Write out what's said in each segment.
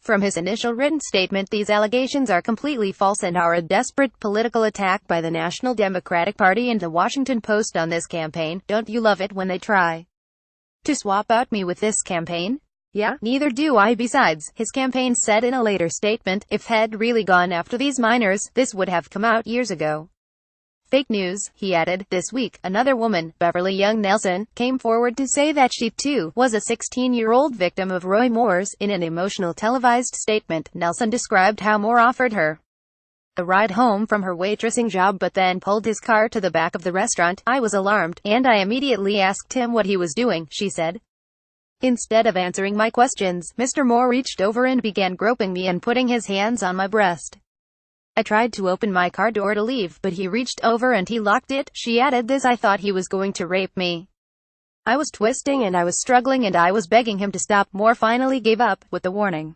From his initial written statement, these allegations are completely false and are a desperate political attack by the National Democratic Party and the Washington Post on this campaign. Don't you love it when they try to swap out me with this campaign? Yeah, neither do I. Besides, his campaign said in a later statement, if had really gone after these minors, this would have come out years ago. Fake news, he added. This week, another woman, Beverly Young Nelson, came forward to say that she, too, was a 16-year-old victim of Roy Moore's. In an emotional televised statement, Nelson described how Moore offered her a ride home from her waitressing job but then pulled his car to the back of the restaurant. I was alarmed, and I immediately asked him what he was doing, she said. Instead of answering my questions, Mr. Moore reached over and began groping me and putting his hands on my breast. I tried to open my car door to leave, but he reached over and he locked it, she added. I thought he was going to rape me. I was twisting and I was struggling and I was begging him to stop. Moore finally gave up, with the warning.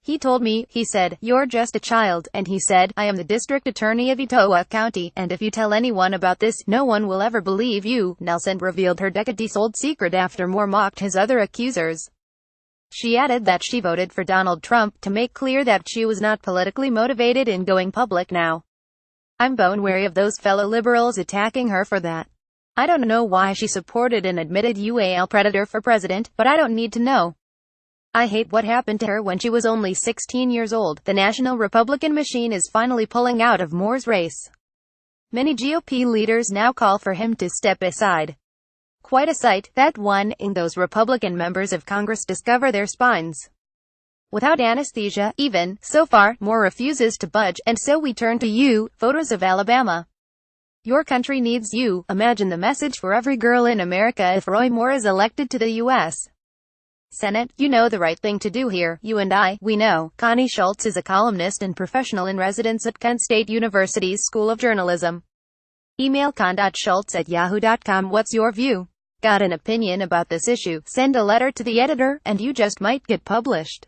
He told me, he said, you're just a child, and he said, I am the district attorney of Etowah County, and if you tell anyone about this, no one will ever believe you. Nelson revealed her decades-old secret after Moore mocked his other accusers. She added that she voted for Donald Trump, to make clear that she was not politically motivated in going public now. I'm bone wary of those fellow liberals attacking her for that. I don't know why she supported an admitted UAL predator for president, but I don't need to know. I hate what happened to her when she was only 16 years old. The National Republican machine is finally pulling out of Moore's race. Many GOP leaders now call for him to step aside. Quite a sight, that one, in those Republican members of Congress discover their spines without anesthesia. Even so far, Moore refuses to budge, and so we turn to you, voters of Alabama. Your country needs you. Imagine the message for every girl in America if Roy Moore is elected to the U.S. Senate. You know the right thing to do here. You and I, we know. Connie Schultz is a columnist and professional in residence at Kent State University's School of Journalism. Email con.schultz@yahoo.com. What's your view? Got an opinion about this issue? Send a letter to the editor, and you just might get published.